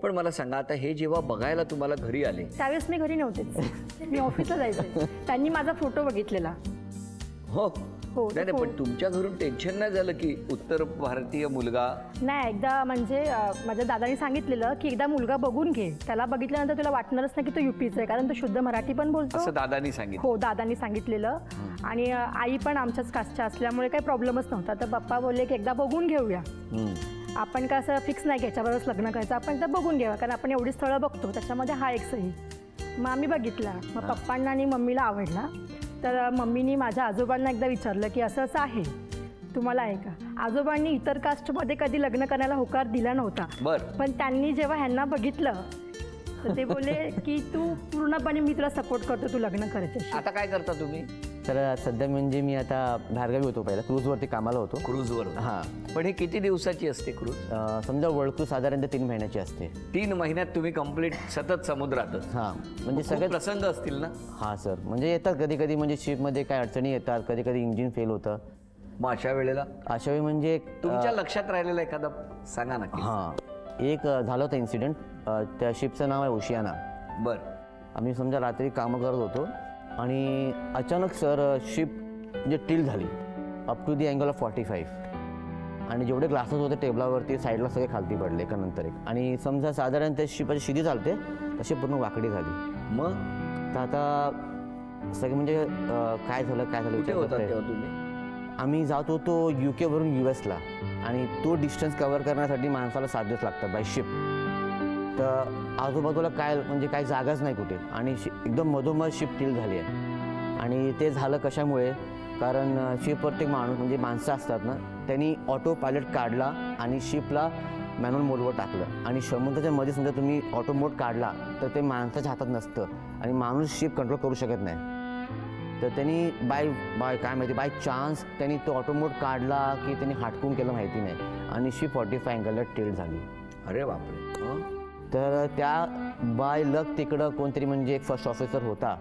पण मला सांगा, आता हे जेव्हा बघायला तुम्हाला घरी आले त्यावेळेस मी घरी नव्हतेच, मी ऑफिसला जायचे. त्यांनी माझा फोटो बघितलेला. हो हो, नाही पण तुमच्या घरून टेन्शन नाही झालं की उत्तर भारतीय मुलगा? नाही, एकदा म्हणजे माझ्या दादानी सांगितलेलं की एकदा मुलगा बघून घे, त्याला बघितल्यानंतर तुला वाटणारच नाही की तो युपीचा आहे, कारण तो शुद्ध मराठी पण बोलतो. असं दादानी सांगितलं? हो, दादानी सांगितलेलं. आणि आई पण आमच्याच कास्टच्या असल्यामुळे काही प्रॉब्लेमच नव्हता. तर पप्पा बोलले की एकदा बघून घेऊया, आपण का असं फिक्स नाही घ्यायच्याबरोबरच लग्न करायचं, आपण तर बघून घ्यावं, कारण आपण एवढी स्थळं बघतो त्याच्यामध्ये हा एक सही. मग आम्ही बघितला. मग पप्पांना आणि मम्मीला आवडला. तर मम्मीनी माझ्या आजोबांना एकदा विचारलं की असं असं आहे, तुम्हाला आहे का? आजोबांनी इतर कास्टमध्ये कधी लग्न करायला होकार दिला नव्हता. पण त्यांनी जेव्हा ह्यांना बघितलं तर ते बोलले की तू पूर्णपणे, मी तुला सपोर्ट करतो, तू लग्न करते. आता काय करता तुम्ही? तर सध्या म्हणजे मी आता बाहेरगावी होतो, पहिला क्रूजवरती कामाला होतो. क्रूजवर? हां. पण हे किती दिवसाची असते क्रूज? समजा वर्ल्ड क्रूज साधारणतः 3 महिन्याची असते. 3 महिन्यात तुम्ही कंप्लीट सतत समुद्रातच? हां, म्हणजे सगळे प्रसंग असतील ना? हां सर, म्हणजे येतात कधी कधी, म्हणजे शिपमध्ये काय अडचणी येतात, कधी कधी इंजिन फेल होतं. मग अशा वेळेला म्हणजे तुमच्या लक्षात राहिलेला एखादा सांगा ना. हां, एक झालं होतं इन्सिडेंट. त्या शिपचं नाव आहे ओशियाना. बरं. आम्ही समजा रात्री कामं करत होतो आणि अचानक सर शिप म्हणजे टिल झाली up to the angle of 45, आणि जेवढे ग्लासेस होते टेबलावरती साईडला सगळे खालती पडले एका नंतर एक. आणि समजा साधारण त्या शिपाची शिडी चालते तशी पूर्ण वाकडी झाली. मग तर आता सगळे म्हणजे काय झालं कुठे होता तेव्हा तुम्ही? आम्ही जात होतो UK वरून US ला, आणि तो डिस्टन्स कव्हर करण्यासाठी माणसाला 7 दिवस लागतात बाय शिप. तर आजूबाजूला काय जागाच नाही कुठे, आणि एकदम मधोमध शिप टिल झाली आहे. आणि ते झालं कशामुळे? कारण शिपवरती म्हणजे माणसं असतात ना, त्यांनी ऑटो पायलट काढला आणि शिपला मॅन्युअल मोडवर टाकलं. आणि समुद्राच्या मध्ये समजा तुम्ही ऑटो मोड काढला तर ते माणसाच्या हातात नसतं, आणि माणूस शिप कंट्रोल करू शकत नाही. तर त्यांनी बाय चान्स त्यांनी तो ऑटो मोड काढला की त्यांनी हाटकून केलं माहिती नाही, आणि शिप 45 अँगलला टिल्ट झाली. अरे बापरे. तर त्या बाय लक तिकडं कोणतरी म्हणजे एक फर्स्ट ऑफिसर होता,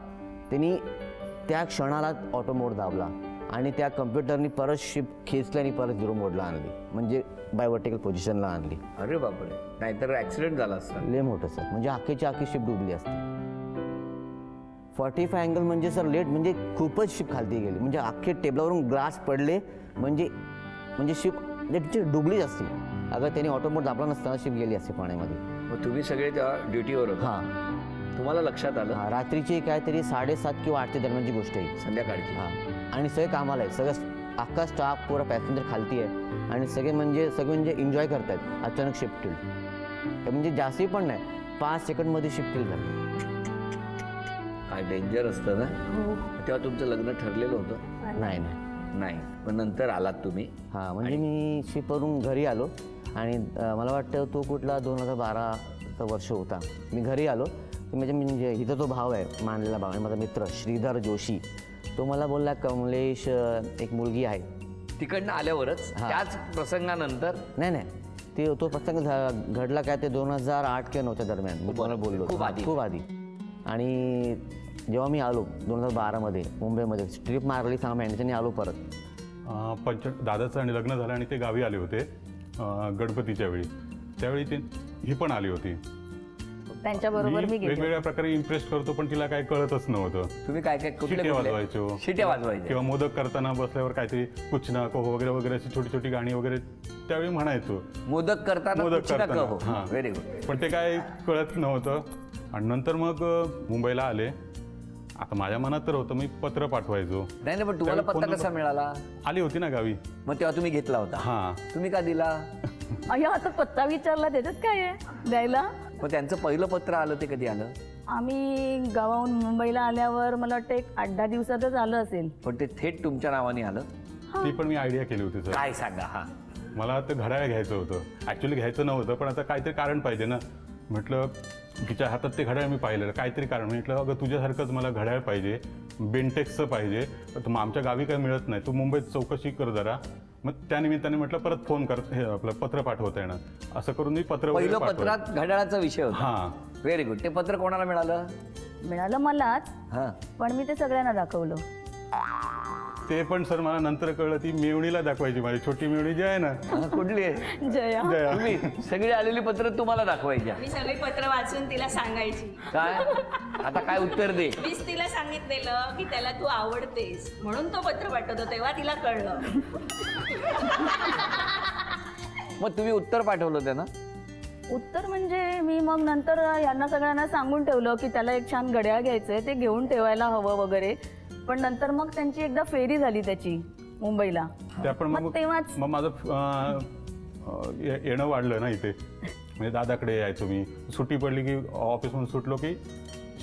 त्यांनी त्या क्षणाला ऑटो मोड दाबला आणि त्या कम्प्युटरनी परत शिप खेचली आणि परत 0 मोडला आणली, म्हणजे बाय वर्टिकल पोझिशनला आणली. अरे बापरे, नाहीतर ॲक्सिडेंट झाला असता. लय मोठं सर, म्हणजे अख्खीची अख्खी शिप डुबली असते. 45 अँगल म्हणजे सर म्हणजे खूपच शिप खालती गेली, म्हणजे अख्खे टेबलावरून ग्लास पडले, म्हणजे शिप डुबलीच असती. अगर त्यांनी ऑटो मोड दाबला नसताना शिप गेली असते पाण्यामध्ये. मग तुम्ही सगळे त्या ड्युटीवर होता? हां. तुम्हाला लक्षात आलं? हां, रात्रीची काहीतरी 7:30 किंवा 8 दरम्यानची गोष्ट आहे, संध्याकाळची. हां, आणि सगळे कामाला आहे, सगळं अख्खा स्टाफ पुरा पॅसेंजर खालती आहे, आणि सगळे म्हणजे एन्जॉय करतात. अचानक शिप टिल, म्हणजे जास्ती पण नाही, 5 सेकंडमध्ये शिप टिल झाली. काय डेंजर असतं ना. तेव्हा तुमचं लग्न ठरलेलं होतं? नाही. पण नंतर आलात तुम्ही? हां, म्हणजे मी शिपवरून घरी आलो, आणि मला वाटतं तो कुठला 2012चा वर्ष होता. मी घरी आलो तर म्हणजे इथं तो भाव आहे, मानलेला भाव आहे माझा मित्र श्रीधर जोशी. तो मला बोलला, कमलेश एक मुलगी आहे. तिकडनं आल्यावरच? त्याच प्रसंगानंतर? नाही, तो प्रसंग घडला काय ते 2008 किंवा 2009 दरम्यान मी तुम्हाला बोललो, खूप आधी. आणि जेव्हा मी आलो 2012मध्ये मुंबईमध्ये ट्रिप मारली 6 महिन्याची, आलो परत. दादाचं आणि लग्न झालं आणि ते गावी आले होते गणपतीच्या वेळी. त्यावेळी ही पण आली होती. त्यांच्याबरोबर मी वेगवेगळ्या प्रकारे इम्प्रेस करतो, पण तिला काय कळतच नव्हतं. तुम्ही काय शिट्या वाजवायचो, किंवा मोदक करताना बसल्यावर काहीतरी कुछ ना कहो वगैरे वगैरे अशी छोटी छोटी गाणी वगैरे त्यावेळी म्हणायचो. मोदक करताना. हां, व्हेरी गुड. पण ते काय कळत नव्हतं. आणि नंतर मग मुंबईला आले. आता माझ्या मनात तर होतं मी पत्र पाठवायचो. नाही, पण तुम्हाला पत्ता कसा मिळाला? आली होती ना गावी. मग तेव्हा तुम्ही घेतला होता? हां. तुम्ही का दिला? आता पत्ता विचारला, त्याच्यात काय आहे द्यायला? मग त्यांचं पहिलं पत्र आलं ते कधी आलं? आम्ही गावाहून मुंबईला आल्यावर मला वाटतं 8-10 दिवसातच आलं असेल. पण ते थेट तुमच्या नावाने आलं? ती पण मी आयडिया केली होती सर. काय सांगा. हा, मला ते घड्याळ घ्यायचं होतं. ॲक्च्युली घ्यायचं नव्हतं, पण आता काहीतरी कारण पाहिजे ना. म्हटलं तिच्या हातात ते घड्याळ मी पाहिलं, काहीतरी कारण. म्हटलं अगं तुझ्यासारखंच मला घड्याळ पाहिजे, बेंटेक्सचं पाहिजे. तर आमच्या गावी काही मिळत नाही, तू मुंबईत चौकशी कर जरा. मग त्या निमित्ताने म्हटलं परत फोन कर, हे आपलं पत्र पाठवता येणार. असं करून मी पहिलं पत्रात घड्याळाचा विषय होता? हां. Very good. ते पत्र कोणाला मिळालं? मलाच. पण मी ते सगळ्यांना दाखवलं. ते पण सर मला नंतर कळलं ती मेवणीला दाखवायची, माझी छोटी मेवणी जी आहे ना. कुठली आहे? जया. जया. तुम्ही सगळी आलेली पत्र तुम्हाला दाखवायच्या? मी सगळी पत्र वाचून तिला सांगायची. काय आता काय उत्तर दे? मीच तिला सांगितलेलं की त्याला तू आवडतेस म्हणून तो पत्र पाठवतो, तेव्हा तिला कळलं. मग तुम्ही उत्तर पाठवलं त्यांना? उत्तर म्हणजे मी मग नंतर यांना सगळ्यांना सांगून ठेवलं की त्याला एक छान घड्याळ घ्यायचंय, ते घेऊन ठेवायला हवं वगैरे. पण नंतर मग त्यांची एकदा फेरी झाली त्याची मुंबईला. त्या पण मग तेव्हाच मग माझं येणं वाढलं ना इथे. म्हणजे दादाकडे यायचो मी, सुट्टी पडली की ऑफिसमधून सुटलो की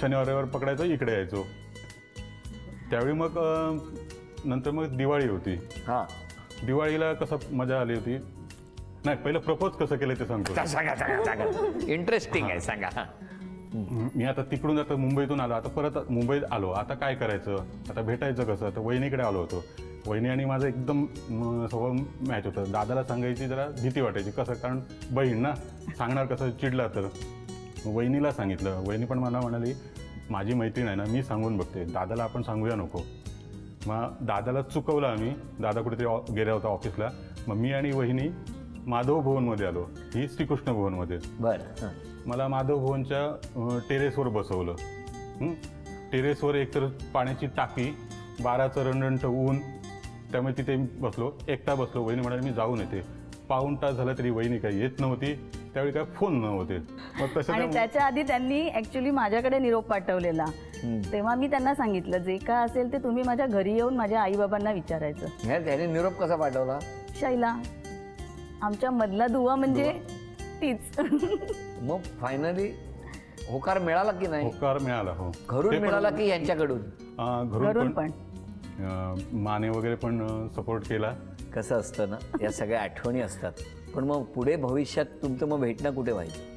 शनिवार रविवार पकडायचो, इकडे यायचो. त्यावेळी मग नंतर मग दिवाळी होती. हा, दिवाळीला कसं मजा आली होती. नाही, पहिलं प्रपोज कसं केलं ते सांगतो. सांगा सांगा सांगा, इंटरेस्टिंग आहे, सांगा. मी आता तिकडून आता मुंबईतून आलो, आता परत मुंबईत आलो, आता काय करायचं, आता भेटायचं कसं. तर वहिनीकडे आलो होतो. वहिनी आणि माझं एकदम स्वभाव मॅच होतं. दादाला सांगायची जरा भीती वाटायची, कसं, कारण बहीण ना, सांगणार कसं, चिडला तर. वहिनीला सांगितलं. वहिनी पण मला म्हणाली माझी मैत्रीण आहे ना, मी सांगून बघते, दादाला आपण सांगूया नको. मग दादाला चुकवलं आम्ही. दादा कुठेतरी गेला होता ऑफिसला. मग मी आणि वहिनी माधव भवनमध्ये आलो, ही श्रीकृष्ण भवनमध्ये. बरं. मला माधव भवनच्या टेरेसवर बसवलं. टेरेसवर एकतर पाण्याची टाकी, 12चं रणरणट ऊन, त्यामुळे तिथे बसलो, एकटा बसलो. वहिनी म्हणाली मी जाऊन येते. पाऊण तास झाला तरी वहिनी काही येत नव्हती. त्यावेळी काय फोन नव्हते. मग तसं आणि त्याच्या आधी त्यांनी ऍक्च्युली माझ्याकडे निरोप पाठवलेला. तेव्हा मी त्यांना सांगितलं जे काय असेल ते तुम्ही माझ्या घरी येऊन माझ्या आई बाबांना विचारायचं. त्याने निरोप कसा पाठवला? शैला, आमच्या मधला दुवा म्हणजे तीच. मग फायनली होकार मिळाला की नाही? होकार मिळाला. हो, घरून मिळाला की यांच्याकडून? घरून पण माने वगैरे पण सपोर्ट केला. कसं असतं ना, या सगळ्या आठवणी असतात. पण मग पुढे भविष्यात तुमचं मग भेटणं कुठे व्हायचं?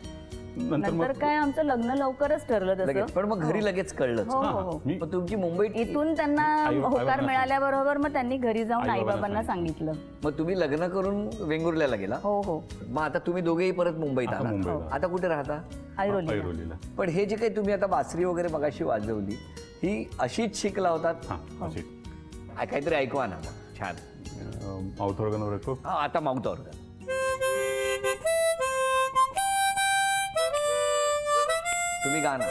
नंतर काय आमचं लग्न लवकरच ठरलं तसं. लगेच. पण मग घरी लगेच कळलं. हो हो हो. मग तुमची मुंबईत इथून त्यांना होकार मिळाल्याबरोबर मग त्यांनी घरी जाऊन आईबाबांना सांगितलं. मग तुम्ही लग्न करून वेंगुर्ल्याला गेला? हो हो. मग आता तुम्ही दोघेही परत मुंबईत आता आला. मुंबईला. आता कुठे राहता? ऐरोलीला. पण हे जे काही तुम्ही आता बासरी वगैरे मगाशी वाजवली, ही अशीच शिकला होतात? हां, अशी काहीतरी ऐकवा ना मग. छान. माउथ ऑर्गनवर ऐकतो. आता माउथ ऑर्गन. तुम्ही गा ना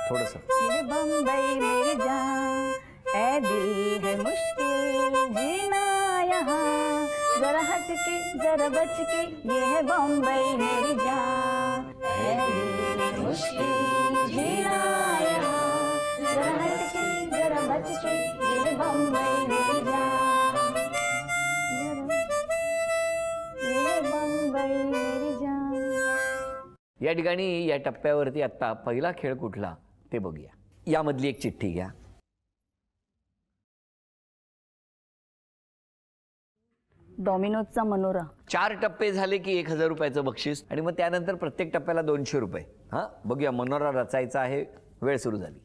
थोडंसं. ये बम्बई मेरी जान, ऐ दिल है मुश्किल जीना यहाँ, जरा हट के जरा बच के, ये है बम्बई मेरी जान, ऐ दिल है मुश्किल जीना यहाँ, जरा हट के जरा बच के, ये है बम्बई मेरी जान, ये है बम्बई मेरी जान. या ठिकाणी या टप्प्यावरती आता पहिला खेळ कुठला ते बघूया. यामधली एक चिठ्ठी घ्या. डॉमिनोजचा मनोरा. 4 टप्पे झाले की 1000 रुपयाचं बक्षीस, आणि मग त्यानंतर प्रत्येक टप्प्याला 200 रुपये. हा, बघूया. मनोरा रचायचा आहे. वेळ सुरू झाली.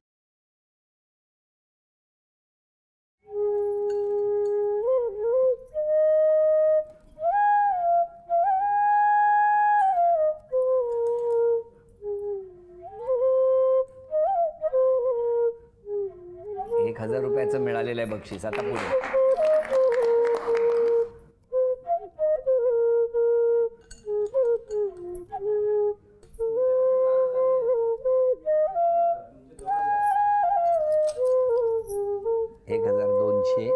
₹1000 मिळालेलं आहे बक्षीस. आता पुढे. $1200.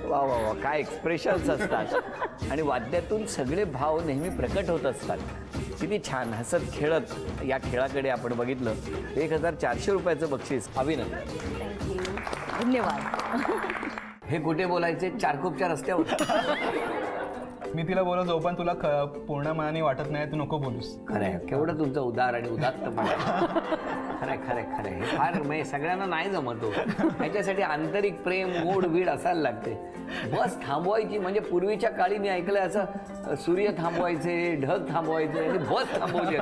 वा वा वा, काय एक्सप्रेशन्स असतात आणि वाद्यातून सगळे भाव नेहमी प्रकट होत असतात. किती छान हसत खेळत या खेळाकडे आपण बघितलं. 1400 रुपयाचं बक्षीस. अभिनंदन. धन्यवाद. हे कुठे बोलायचे? 4खूपच्या रस्त्यावर. मी तिला बोललो जोपर्यंत तुला पूर्ण मनाने वाटत नाही तू नको बोलूस. खरंय, केवढं तुमचं उदार आणि उदात्तपणा. खरंय खरंय खरंय. हे फार म्हणजे सगळ्यांना नाही जमतो. ह्याच्यासाठी आंतरिक प्रेम, गोड वीड असायला लागते. बस थांबवायची म्हणजे पूर्वीच्या काळी मी ऐकलंय असं, सूर्य थांबवायचे, ढग थांबवायचे आणि बस थांबवली.